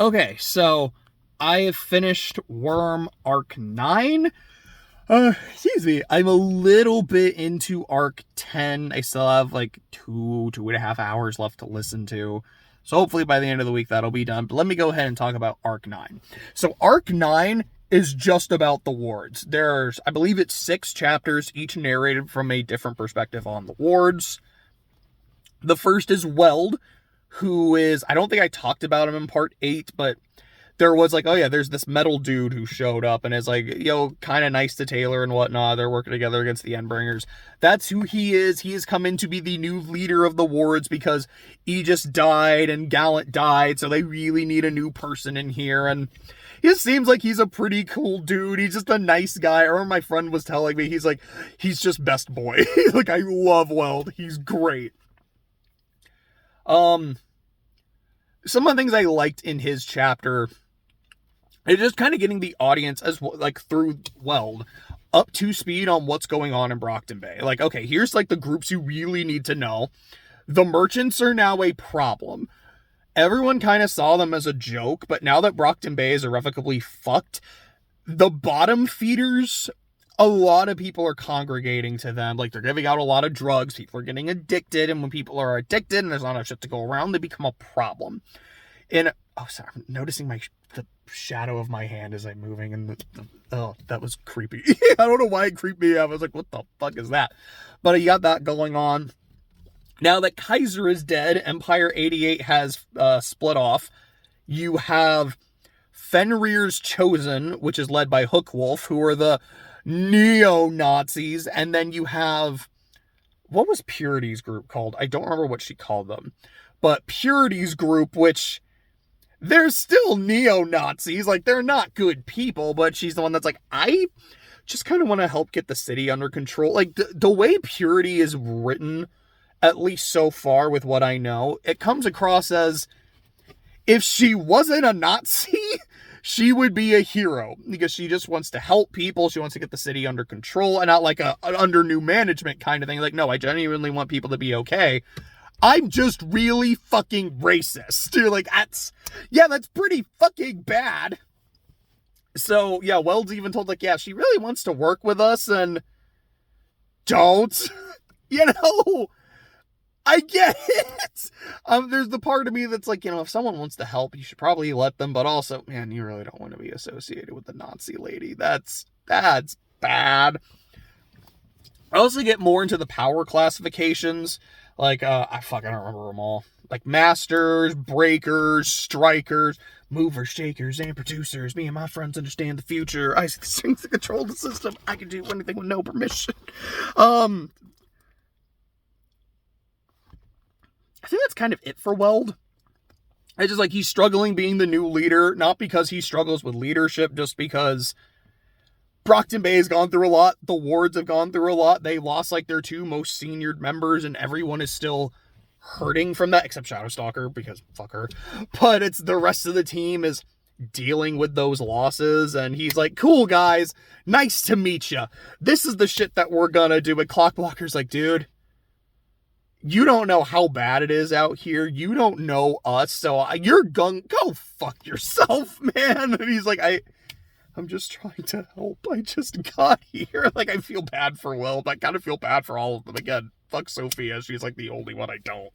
Okay, so I have finished Worm Arc 9. Excuse me. I'm a little bit into Arc 10. I still have like 2.5 hours left to listen to. So hopefully by the end of the week that'll be done. But let me go ahead and talk about Arc 9. So Arc 9 is just about the wards. I believe it's 6 chapters, each narrated from a different perspective on the wards. The first is Weld, who is, I don't think I talked about him in part 8, but there was like, oh yeah, there's this metal dude who showed up and is like, kind of nice to Taylor and whatnot. They're working together against the Endbringers. That's who he is. He has come in to be the new leader of the wards because Aegis died and Gallant died, so they really need a new person in here. And he seems like he's a pretty cool dude. He's just a nice guy. Or my friend was telling me, he's just best boy. Like, I love Weld. He's great. Some of the things I liked in his chapter, it's just kind of getting the audience through Weld up to speed on what's going on in Brockton Bay. Like, okay, here's like the groups you really need to know. The merchants are now a problem. Everyone kind of saw them as a joke, but now that Brockton Bay is irrevocably fucked, the bottom feeders, a lot of people are congregating to them. Like, they're giving out a lot of drugs. People are getting addicted. And when people are addicted and there's not enough shit to go around, they become a problem. And, sorry, I'm noticing the shadow of my hand as I'm moving. And that was creepy. I don't know why it creeped me out. I was like, what the fuck is that? But you got that going on. Now that Kaiser is dead, Empire 88 has split off. You have Fenrir's Chosen, which is led by Hookwolf, who are the neo-Nazis, and then you have, what was Purity's group called? I don't remember what she called them, but Purity's group, which, they're still neo-Nazis, like, they're not good people, but she's the one that's like, I just kind of want to help get the city under control. Like, the way Purity is written, at least so far with what I know, it comes across as, if she wasn't a Nazi, she would be a hero, because she just wants to help people. She wants to get the city under control, and not like an under new management kind of thing. Like, no, I genuinely want people to be okay. I'm just really fucking racist. You're like, that's pretty fucking bad. So, yeah, Weld's even told, like, yeah, she really wants to work with us, and don't. I get it. There's the part of me that's like, if someone wants to help, you should probably let them. But also, man, you really don't want to be associated with the Nazi lady. That's bad. I also get more into the power classifications. Like, I don't remember them all. Like masters, breakers, strikers, movers, shakers, and producers. Me and my friends understand the future. I see the strings to control the system. I can do anything with no permission. I think that's kind of it for Weld. It's just like he's struggling being the new leader, not because he struggles with leadership, just because Brockton Bay has gone through a lot. The wards have gone through a lot. They lost like their 2 most senior members, and everyone is still hurting from that, except Shadowstalker, because fuck her. But it's the rest of the team is dealing with those losses, and he's like, cool guys, nice to meet ya. This is the shit that we're gonna do. And Clockblocker's like, dude, you don't know how bad it is out here. You don't know us. So you're go fuck yourself, man. And he's like, I'm just trying to help. I just got here. Like, I feel bad for Will, but I kind of feel bad for all of them. Again, fuck Sophia. She's like the only one I don't.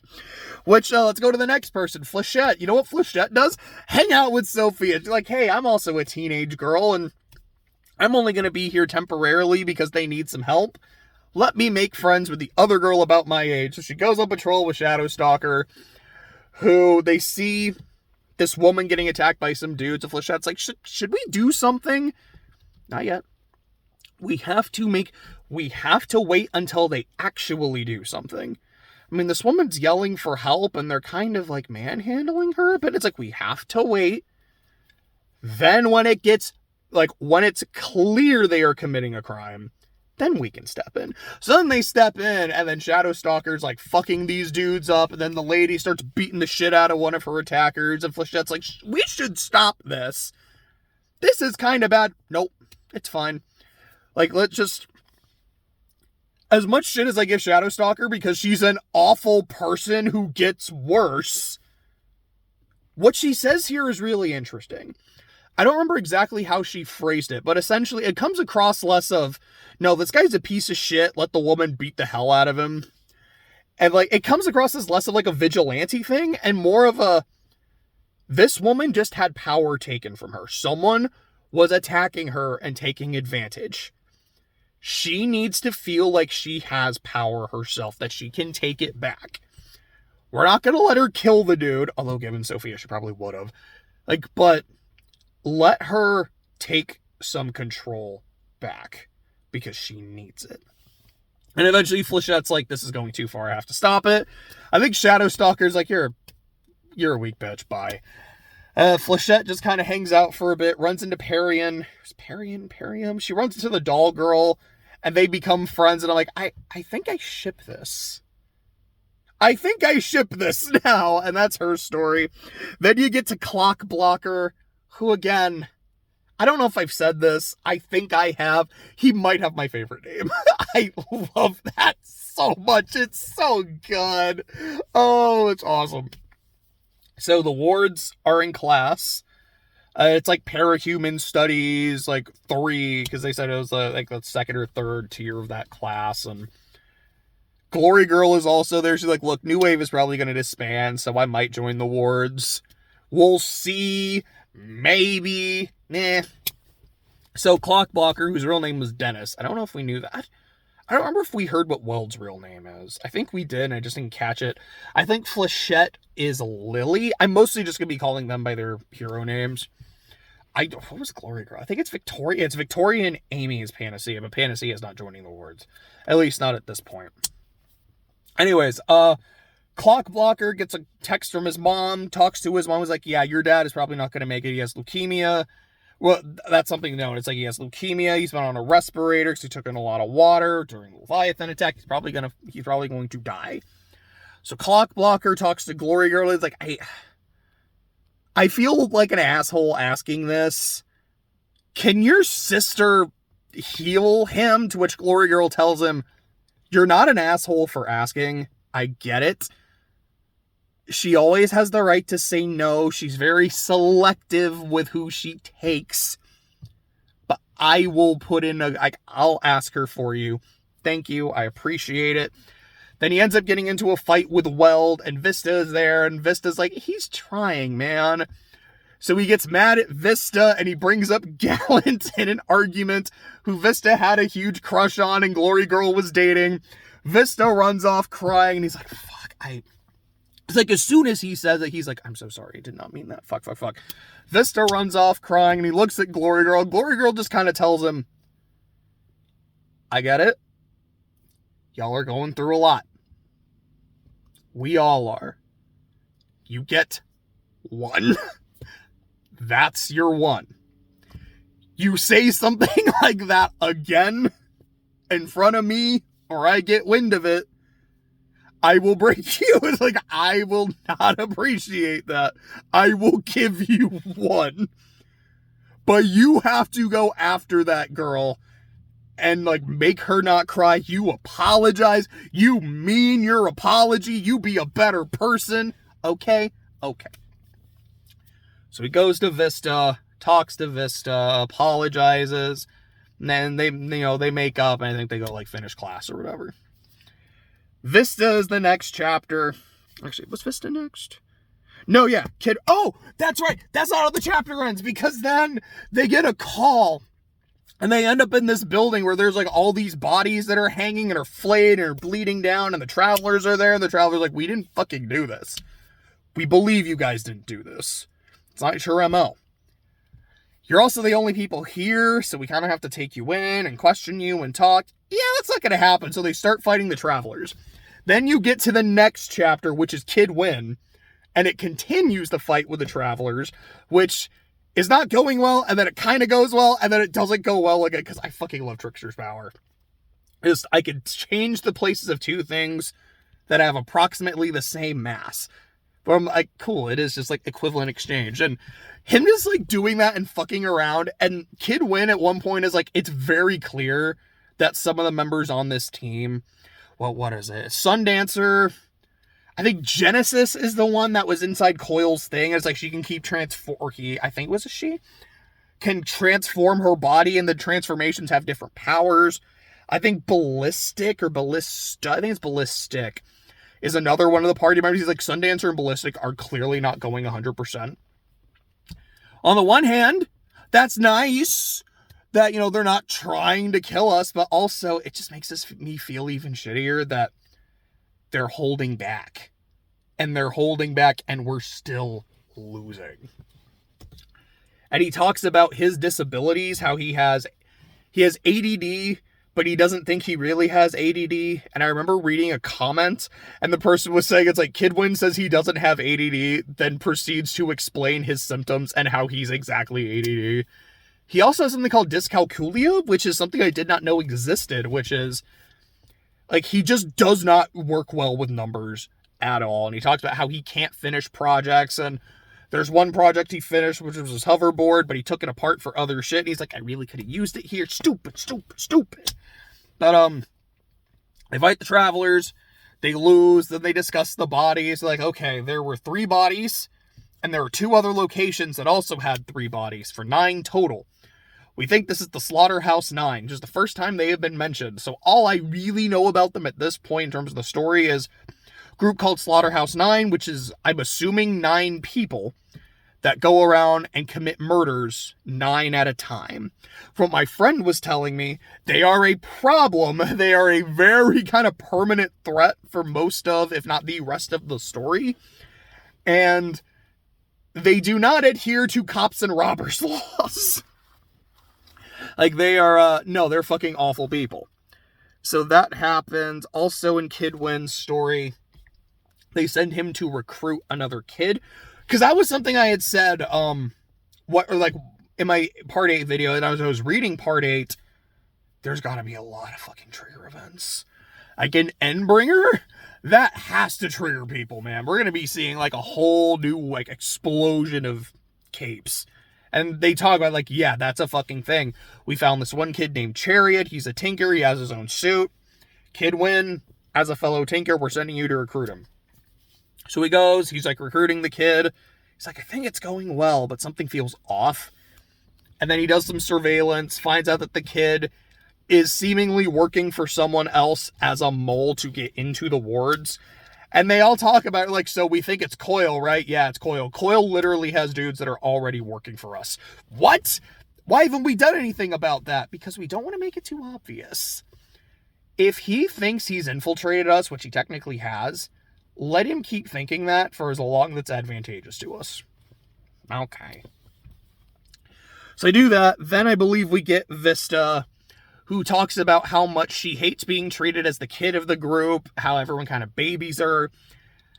Which, let's go to the next person. Flechette. You know what Flechette does? Hang out with Sophia. She's like, hey, I'm also a teenage girl, and I'm only going to be here temporarily because they need some help. Let me make friends with the other girl about my age. So she goes on patrol with Shadowstalker, who they see this woman getting attacked by some dudes. And Flechette's like, should we do something? Not yet. We have to wait until they actually do something. I mean, this woman's yelling for help, and they're kind of like manhandling her, but it's like, we have to wait. Then when it's clear they are committing a crime, then we can step in. So then they step in, and then Shadowstalker's like fucking these dudes up, and then the lady starts beating the shit out of one of her attackers, and Flechette's like, we should stop this. This is kind of bad. Nope, it's fine. Like, let's just... As much shit as I give Shadowstalker because she's an awful person who gets worse, what she says here is really interesting. I don't remember exactly how she phrased it, but essentially it comes across less of, no, this guy's a piece of shit, let the woman beat the hell out of him. And like, it comes across as less of like a vigilante thing and more of a, this woman just had power taken from her. Someone was attacking her and taking advantage. She needs to feel like she has power herself, that she can take it back. We're not going to let her kill the dude, although given Sophia, she probably would have. Like, but let her take some control back because she needs it. And eventually Flechette's like, this is going too far, I have to stop it. I think Shadowstalker's like, you're a weak bitch, bye. Flechette just kind of hangs out for a bit, runs into Perium. She runs into the doll girl, and they become friends, and I'm like, I think I ship this. I think I ship this now, and that's her story. Then you get to Clock Blocker, who again, I don't know if I've said this. I think I have. He might have my favorite name. I love that so much. It's so good. Oh, it's awesome. So the wards are in class. It's like parahuman studies, like 3, because they said it was like the second or third tier of that class. And Glory Girl is also there. She's like, look, New Wave is probably going to disband, so I might join the wards. We'll see. Maybe. Nah. So Clockblocker, whose real name was Dennis. I don't know if we knew that. I don't remember if we heard what Weld's real name is. I think we did, and I just didn't catch it. I think Flechette is Lily. I'm mostly just going to be calling them by their hero names. What was Glory Girl? I think it's Victoria. It's Victoria and Amy is Panacea, but Panacea is not joining the wards. At least not at this point. Anyways, Clockblocker gets a text from his mom, talks to his mom, was like, yeah, your dad is probably not going to make it. He has leukemia. Well, that's something known. It's like he has leukemia. He's been on a respirator because he took in a lot of water during the Leviathan attack. He's probably going to die. So Clockblocker talks to Glory Girl. It's like, I feel like an asshole asking this. Can your sister heal him? To which Glory Girl tells him, you're not an asshole for asking. I get it. She always has the right to say no. She's very selective with who she takes. But I will put in I'll ask her for you. Thank you. I appreciate it. Then he ends up getting into a fight with Weld, and Vista is there, and Vista's like, he's trying, man. So he gets mad at Vista, and he brings up Gallant in an argument, who Vista had a huge crush on and Glory Girl was dating. Vista runs off crying, and he's like, fuck, It's like, as soon as he says it, he's like, I'm so sorry, I did not mean that, fuck. Vista runs off crying, and he looks at Glory Girl. Glory Girl just kind of tells him, I get it. Y'all are going through a lot. We all are. You get one. That's your one. You say something like that again in front of me, or I get wind of it, I will break you. It's like, I will not appreciate that. I will give you one. But you have to go after that girl and like make her not cry. You apologize. You mean your apology. You be a better person. Okay. So he goes to Vista, talks to Vista, apologizes, and then they make up, and I think they go like finish class or whatever. Vista is the next chapter. Actually, was Vista next? No, yeah, Kid. Oh, that's right. That's not how the chapter ends, because then they get a call. And they end up in this building where there's like all these bodies that are hanging and are flayed and are bleeding down, and the travelers are there, and the travelers are like, we didn't fucking do this. We believe you guys didn't do this. It's not your MO. You're also the only people here, so we kind of have to take you in and question you and talk. Yeah, that's not going to happen. So they start fighting the travelers. Then you get to the next chapter, which is Kid Win, and it continues the fight with the travelers, which is not going well, and then it kind of goes well, and then it doesn't go well again, because I fucking love Trickster's power. I could change the places of two things that have approximately the same mass. But I'm like, cool, it is just like equivalent exchange. And him just like doing that and fucking around, and Kid Win at one point is like, it's very clear that some of the members on this team, well, what is it? Sundancer, I think Genesis is the one that was inside Coil's thing. It's like she can keep I think it was a she, can transform her body, and the transformations have different powers. I think Ballistic or Ballista, I think it's Ballistic, is another one of the party members. He's like, Sundancer and Ballistic are clearly not going 100%. On the one hand, that's nice that, you know, they're not trying to kill us, but also it just makes me feel even shittier that they're holding back. And they're holding back, and we're still losing. And he talks about his disabilities, how he has ADD, but he doesn't think he really has ADD. And I remember reading a comment, and the person was saying, it's like, Kidwin says he doesn't have ADD, then proceeds to explain his symptoms and how he's exactly ADD. He also has something called dyscalculia, which is something I did not know existed, which is, like, he just does not work well with numbers at all. And he talks about how he can't finish projects, and there's one project he finished, which was his hoverboard, but he took it apart for other shit. And he's like, I really could have used it here. Stupid. But, they fight the travelers, they lose, then they discuss the bodies. Like, okay, there were 3 bodies, and there were 2 other locations that also had 3 bodies, for 9 total. We think this is the Slaughterhouse 9, which is the first time they have been mentioned. So all I really know about them at this point in terms of the story is a group called Slaughterhouse 9, which is, I'm assuming, 9 people that go around and commit murders 9 at a time. From what my friend was telling me, they are a problem. They are a very kind of permanent threat for most of, if not the rest of the story. And they do not adhere to cops and robbers laws. Like, they are, no, they're fucking awful people. So that happens. Also in Kidwin's story, they send him to recruit another kid. Because that was something I had said, in my Part 8 video, and I was reading Part 8, there's gotta be a lot of fucking trigger events. Like, an Endbringer, that has to trigger people, man. We're gonna be seeing, like, a whole new, like, explosion of capes. And they talk about, like, yeah, that's a fucking thing. We found this one kid named Chariot. He's a tinker. He has his own suit. Kidwin, as a fellow tinker, we're sending you to recruit him. So he goes. He's, like, recruiting the kid. He's like, I think it's going well, but something feels off. And then he does some surveillance, finds out that the kid is seemingly working for someone else as a mole to get into the wards. And they all talk about it like, so we think it's Coil, right? Yeah, it's Coil. Coil literally has dudes that are already working for us. What? Why haven't we done anything about that? Because we don't want to make it too obvious. If he thinks he's infiltrated us, which he technically has, let him keep thinking that for as long as it's advantageous to us. Okay. So I do that. Then I believe we get Vista, who talks about how much she hates being treated as the kid of the group, how everyone kind of babies her,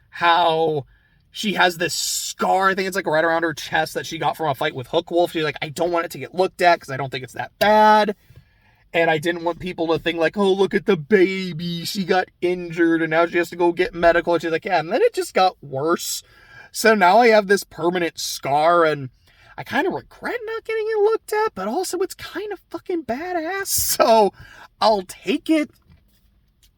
how she has this scar, I think it's like right around her chest, that she got from a fight with Hookwolf. She's like, I don't want it to get looked at because I don't think it's that bad. And I didn't want people to think like, oh, look at the baby. She got injured and now she has to go get medical. And she's like, yeah. And then it just got worse. So now I have this permanent scar, and I kind of regret not getting it looked at, but also it's kind of fucking badass, so I'll take it.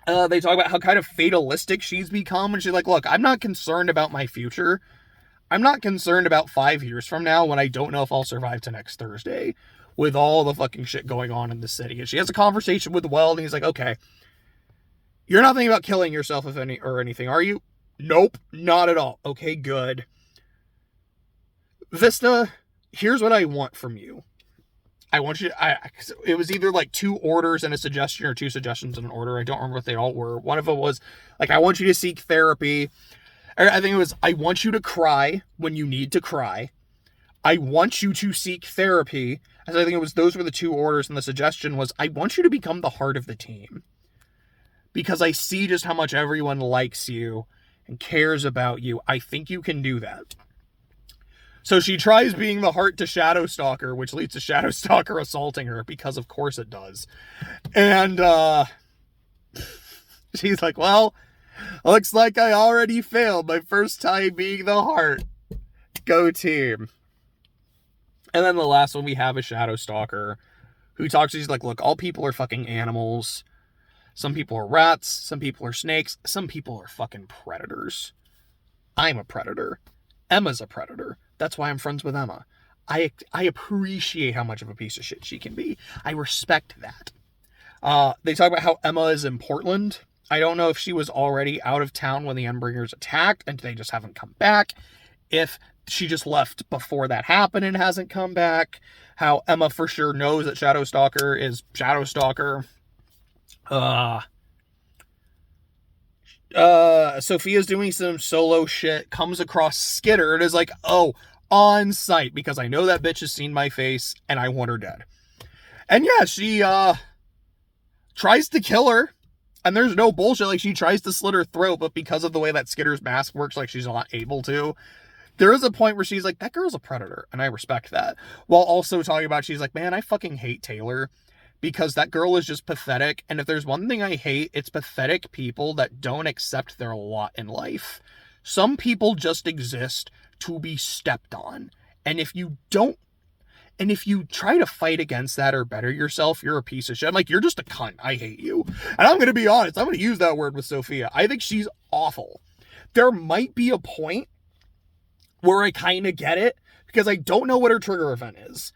They talk about how kind of fatalistic she's become, and she's like, look, I'm not concerned about my future. I'm not concerned about 5 years from now when I don't know if I'll survive to next Thursday with all the fucking shit going on in the city. And she has a conversation with Weld, and he's like, okay, you're not thinking about killing yourself or anything, are you? Nope, not at all. Okay, good. Vista, here's what I want from you. I want you to, it was either like 2 orders and a suggestion or 2 suggestions and an order. I don't remember what they all were. One of it was like, I want you to seek therapy. I think it was, I want you to cry when you need to cry. I want you to seek therapy. As I think it was, those were the 2 orders, and the suggestion was, I want you to become the heart of the team. Because I see just how much everyone likes you and cares about you. I think you can do that. So she tries being the heart to Shadowstalker, which leads to Shadowstalker assaulting her, because of course it does. And she's like, well, looks like I already failed my first time being the heart. Go team. And then the last one we have is Shadowstalker, who talks, she's like, look, all people are fucking animals. Some people are rats. Some people are snakes. Some people are fucking predators. I'm a predator. Emma's a predator. That's why I'm friends with Emma. I appreciate how much of a piece of shit she can be. I respect that. They talk about how Emma is in Portland. I don't know if she was already out of town when the Endbringers attacked and they just haven't come back. If she just left before that happened and hasn't come back. How Emma for sure knows that Shadowstalker is Shadowstalker. Sophia's doing some solo shit, comes across Skitter, and is like, oh, on sight, because I know that bitch has seen my face, and I want her dead. And yeah, she, tries to kill her, and there's no bullshit, like, she tries to slit her throat, but because of the way that Skitter's mask works, like, she's not able to. There is a point where she's like, that girl's a predator, and I respect that. While also talking about, she's like, man, I fucking hate Taylor, because that girl is just pathetic, and if there's one thing I hate, it's pathetic people that don't accept their lot in life. Some people just exist to be stepped on, and if you try to fight against that or better yourself, you're a piece of shit. I'm like, you're just a cunt. I hate you. And I'm going to be honest, I'm going to use that word with Sophia. I think she's awful. There might be a point where I kind of get it, because I don't know what her trigger event is.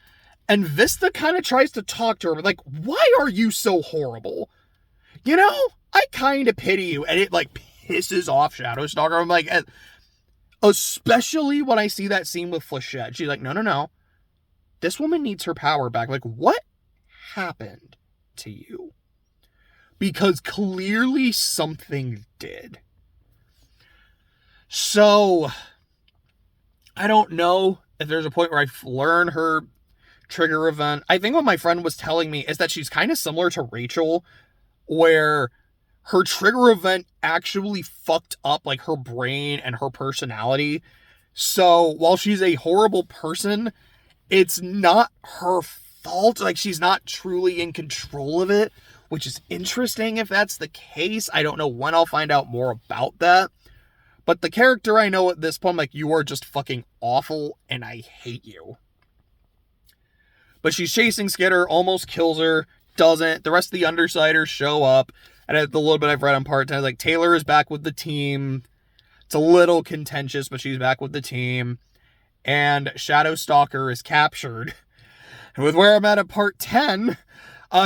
And Vista kind of tries to talk to her, like, why are you so horrible? You know, I kind of pity you. And it, like, pisses off Shadowstalker. I'm like, especially when I see that scene with Flechette. She's like, no. This woman needs her power back. Like, what happened to you? Because clearly something did. So, I don't know if there's a point where I learn her trigger event. I think what my friend was telling me is that she's kind of similar to Rachel, where her trigger event actually fucked up, like, her brain and her personality. So while she's a horrible person, it's not her fault. Like, she's not truly in control of it, which is interesting if that's the case. I don't know when I'll find out more about that. But the character I know at this point, I'm like, you are just fucking awful, and I hate you. But she's chasing Skitter, almost kills her, doesn't. The rest of the Undersiders show up, and the little bit I've read on part 10, like, Taylor is back with the team. It's a little contentious, but she's back with the team. And Shadowstalker is captured. And with where I'm at part 10,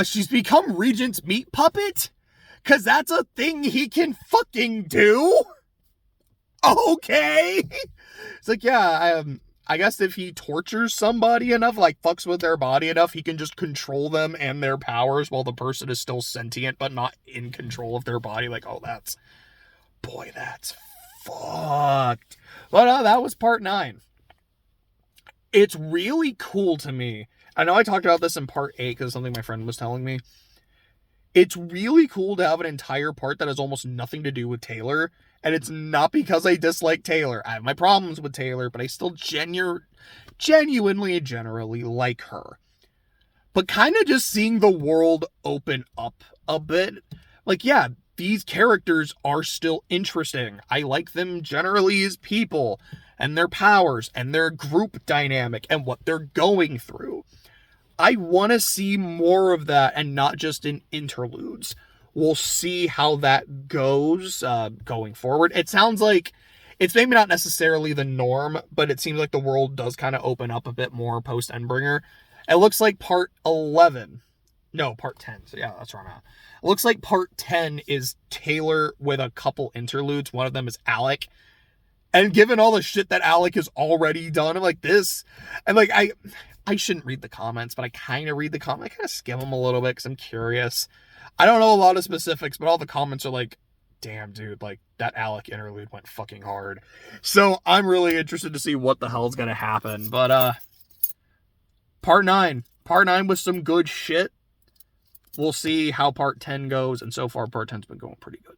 she's become Regent's meat puppet, because that's a thing he can fucking do. Okay. It's like, yeah, I guess if he tortures somebody enough, like fucks with their body enough, he can just control them and their powers while the person is still sentient but not in control of their body. Like, oh, that's fucked. But that was part 9. It's really cool to me. I know I talked about this in part 8 because something my friend was telling me. It's really cool to have an entire part that has almost nothing to do with Taylor. And it's not because I dislike Taylor. I have my problems with Taylor, but I still genuinely, generally like her. But kind of just seeing the world open up a bit. Like, yeah, these characters are still interesting. I like them generally as people and their powers and their group dynamic and what they're going through. I want to see more of that and not just in interludes. We'll see how that goes going forward. It sounds like it's maybe not necessarily the norm, but it seems like the world does kind of open up a bit more post Endbringer. It looks like part 10. So yeah, that's where I'm at. It looks like part 10 is Taylor with a couple interludes. One of them is Alec. And given all the shit that Alec has already done, I'm like this. And like, I shouldn't read the comments, but I kind of read the comments. I kind of skim them a little bit because I'm curious. I don't know a lot of specifics, but all the comments are like, damn, dude, like, that Alec interlude went fucking hard. So I'm really interested to see what the hell's going to happen. But, part 9 was some good shit. We'll see how part 10 goes. And so far, part 10's been going pretty good.